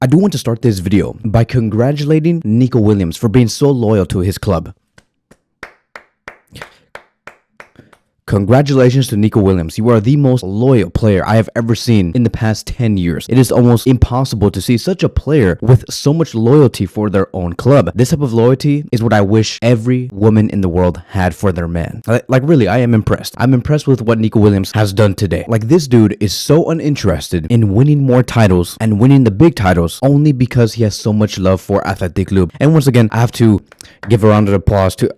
I do want to start this video by congratulating Nico Williams for being so loyal to his club. Congratulations to Nico Williams. You are the most loyal player I have ever seen in the past 10 years. It is almost impossible to see such a player with so much loyalty for their own club. This type of loyalty is what I wish every woman in the world had for their man. Like really, I am impressed. I'm impressed with what Nico Williams has done today. Like, this dude is so uninterested in winning more titles and winning the big titles only because he has so much love for Athletic Club. And once again, I have to give a round of applause to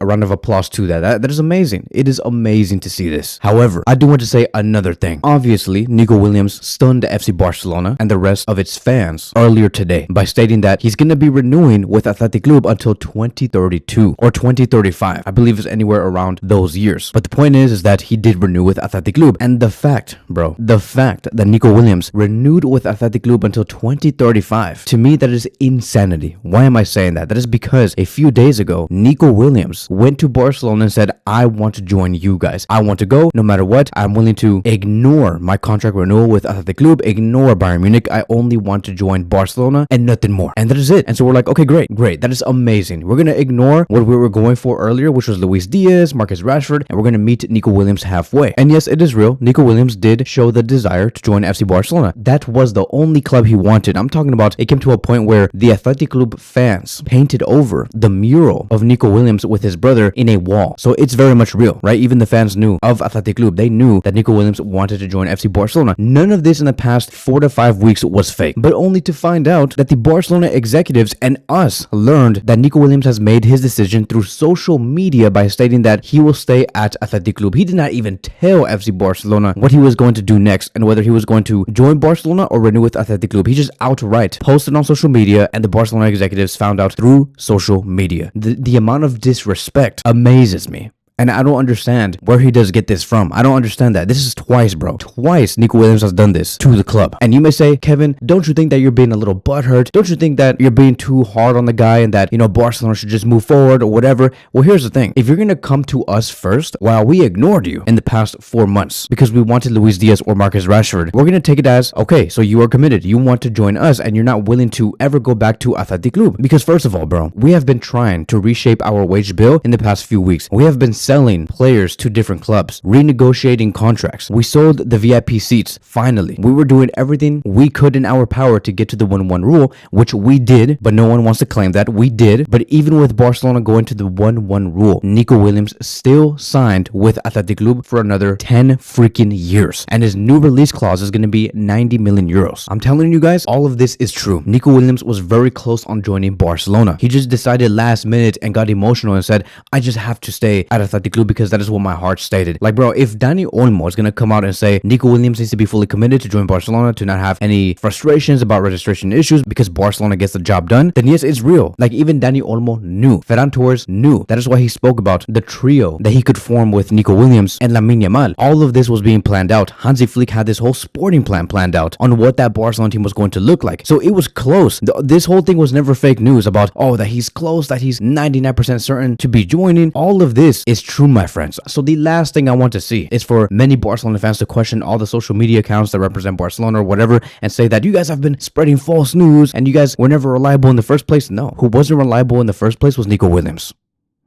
that. That is amazing. It is amazing to see this. However, I do want to say another thing. Obviously, Nico Williams stunned FC Barcelona and the rest of its fans earlier today by stating that he's going to be renewing with Athletic Club until 2032 or 2035. I believe it's anywhere around those years. But the point is that he did renew with Athletic Club. And the fact that Nico Williams renewed with Athletic Club until 2035, to me, that is insanity. Why am I saying that? That is because a few days ago, Nico Williams went to Barcelona and said, I want to join you guys. I want to go no matter what. I'm willing to ignore my contract renewal with Athletic Club, ignore Bayern Munich. I only want to join Barcelona and nothing more. And that is it. And so we're like, okay, great. That is amazing. We're going to ignore what we were going for earlier, which was Luis Diaz, Marcus Rashford, and we're going to meet Nico Williams halfway. And yes, it is real. Nico Williams did show the desire to join FC Barcelona. That was the only club he wanted. I'm talking about, it came to a point where the Athletic Club fans painted over the mural of Nico Williams with his brother in a wall. So it's very much real, right? Even the fans knew of Athletic Club. They knew that Nico Williams wanted to join FC Barcelona. None of this in the past 4 to 5 weeks was fake, but only to find out that the Barcelona executives and us learned that Nico Williams has made his decision through social media by stating that he will stay at Athletic Club. He did not even tell FC Barcelona what he was going to do next and whether he was going to join Barcelona or renew with Athletic Club. He just outright posted on social media, and the Barcelona executives found out through social media. The amount of disrespect amazes me. And I don't understand where he does get this from. I don't understand that. This is twice, bro. Twice Nico Williams has done this to the club. And you may say, Kevin, don't you think that you're being a little butthurt? Don't you think that you're being too hard on the guy and that, Barcelona should just move forward or whatever? Well, here's the thing. If you're going to come to us first, while we ignored you in the past 4 months because we wanted Luis Diaz or Marcus Rashford, we're going to take it as, okay, so you are committed. You want to join us and you're not willing to ever go back to Athletic Club. Because first of all, bro, we have been trying to reshape our wage bill in the past few weeks. We have been selling players to different clubs, renegotiating contracts. We sold the VIP seats. Finally, we were doing everything we could in our power to get to the 1-1 rule, which we did, but no one wants to claim that we did. But even with Barcelona going to the 1-1 rule, Nico Williams still signed with Athletic Club for another 10 freaking years. And his new release clause is going to be 90 million euros. I'm telling you guys, all of this is true. Nico Williams was very close on joining Barcelona. He just decided last minute and got emotional and said, I just have to stay at Athletic Club because that is what my heart stated. Like, bro, if Dani Olmo is going to come out and say Nico Williams needs to be fully committed to join Barcelona, to not have any frustrations about registration issues because Barcelona gets the job done, then yes, it's real. Like, even Dani Olmo knew. Ferran Torres knew. That is why he spoke about the trio that he could form with Nico Williams and Lamine Yamal. All of this was being planned out. Hansi Flick had this whole sporting plan planned out on what that Barcelona team was going to look like. So it was close. This whole thing was never fake news about, that he's close, that he's 99% certain to be joining. All of this is true, my friends. So the last thing I want to see is for many Barcelona fans to question all the social media accounts that represent Barcelona or whatever and say that you guys have been spreading false news and you guys were never reliable in the first place. No, who wasn't reliable in the first place was Nico Williams.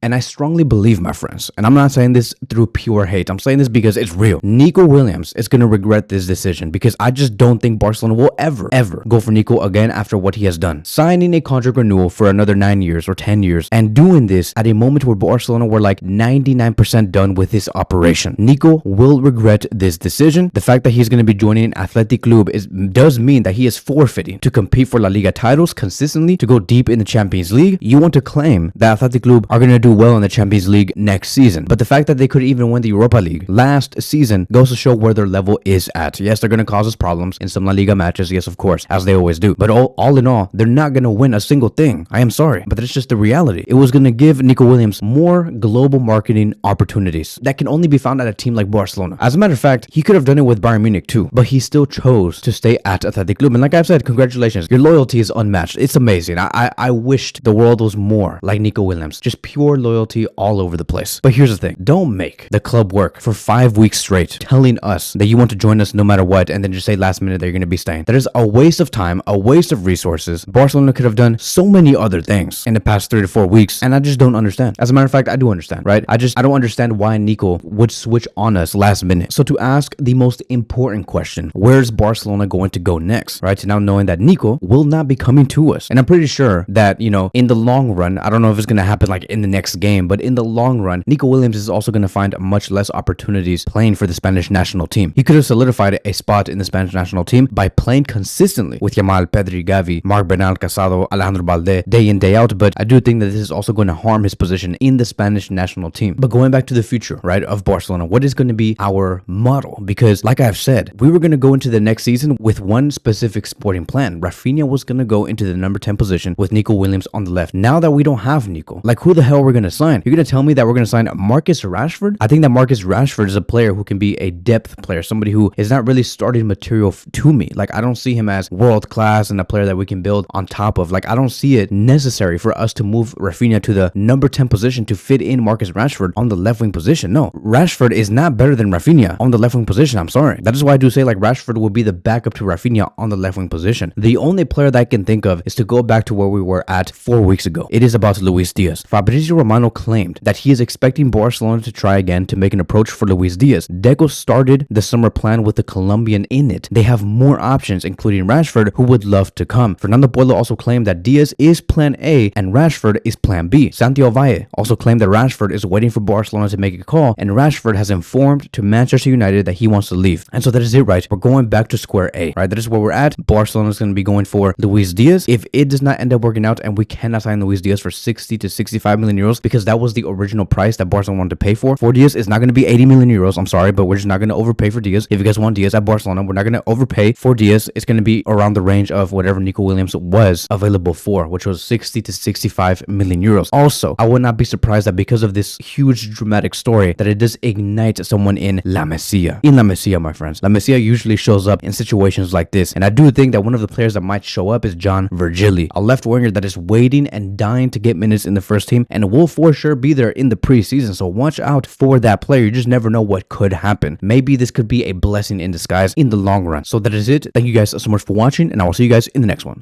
And I strongly believe, my friends, and I'm not saying this through pure hate, I'm saying this because it's real. Nico Williams is going to regret this decision because I just don't think Barcelona will ever go for Nico again after what he has done. Signing a contract renewal for another 9 years or 10 years and doing this at a moment where Barcelona were like 99% done with this operation. Nico will regret this decision. The fact that he's going to be joining Athletic Club does mean that he is forfeiting to compete for La Liga titles consistently, to go deep in the Champions League. You want to claim that Athletic Club are going to do well in the Champions League next season. But the fact that they could even win the Europa League last season goes to show where their level is at. Yes, they're going to cause us problems in some La Liga matches. Yes, of course, as they always do. But all in all, they're not going to win a single thing. I am sorry, but that's just the reality. It was going to give Nico Williams more global marketing opportunities that can only be found at a team like Barcelona. As a matter of fact, he could have done it with Bayern Munich too, but he still chose to stay at Athletic Club. And like I've said, congratulations. Your loyalty is unmatched. It's amazing. I wished the world was more like Nico Williams. Just pure your loyalty all over the place. But here's the thing. Don't make the club work for 5 weeks straight telling us that you want to join us no matter what and then just say last minute that you're going to be staying. That is a waste of time, a waste of resources. Barcelona could have done so many other things in the past 3 to 4 weeks, and I just don't understand. As a matter of fact, I do understand, right? I don't understand why Nico would switch on us last minute. So to ask the most important question, where's Barcelona going to go next, right? To now knowing that Nico will not be coming to us. And I'm pretty sure that, in the long run, I don't know if it's going to happen like in the next game, but in the long run, Nico Williams is also going to find much less opportunities playing for the Spanish national team. He could have solidified a spot in the Spanish national team by playing consistently with Yamal, Pedri, Gavi, Marc Bernal, Casado, Alejandro Balde, day in, day out, but I do think that this is also going to harm his position in the Spanish national team. But going back to the future, right, of Barcelona, what is going to be our model? Because like I've said, we were going to go into the next season with one specific sporting plan. Rafinha was going to go into the number 10 position with Nico Williams on the left. Now that we don't have Nico, like who the hell are we going to sign? You're going to tell me that we're going to sign Marcus Rashford? I think that Marcus Rashford is a player who can be a depth player, somebody who is not really starting material to me. Like I don't see him as world class and a player that we can build on top of. Like I don't see it necessary for us to move Rafinha to the number 10 position to fit in Marcus Rashford on the left wing position. No, Rashford is not better than Rafinha on the left wing position. I'm sorry. That is why I do say like Rashford will be the backup to Rafinha on the left wing position. The only player that I can think of is to go back to where we were at 4 weeks ago. It is about Luis Diaz. Fabrizio Romano claimed that he is expecting Barcelona to try again to make an approach for Luis Diaz. Deco started the summer plan with the Colombian in it. They have more options, including Rashford, who would love to come. Fernando Puelo also claimed that Diaz is plan A and Rashford is plan B. Santiago Valle also claimed that Rashford is waiting for Barcelona to make a call, and Rashford has informed to Manchester United that he wants to leave. And so that is it, right? We're going back to square A, right? That is where we're at. Barcelona is going to be going for Luis Diaz. If it does not end up working out and we cannot sign Luis Diaz for 60 to 65 million euros, because that was the original price that Barcelona wanted to pay for Diaz, it's not going to be 80 million euros. I'm sorry, but we're just not going to overpay for Diaz. If you guys want Diaz at Barcelona, we're not going to overpay for Diaz. It's going to be around the range of whatever Nico Williams was available for, which was 60 to 65 million euros. Also, I would not be surprised that because of this huge dramatic story that it does ignite someone in La Masia. In La Masia, my friends. La Masia usually shows up in situations like this, and I do think that one of the players that might show up is John Virgili, a left winger that is waiting and dying to get minutes in the first team and will for sure be there in the preseason. So watch out for that player. You just never know what could happen. Maybe this could be a blessing in disguise in the long run. So that is it. Thank you guys so much for watching, and I will see you guys in the next one.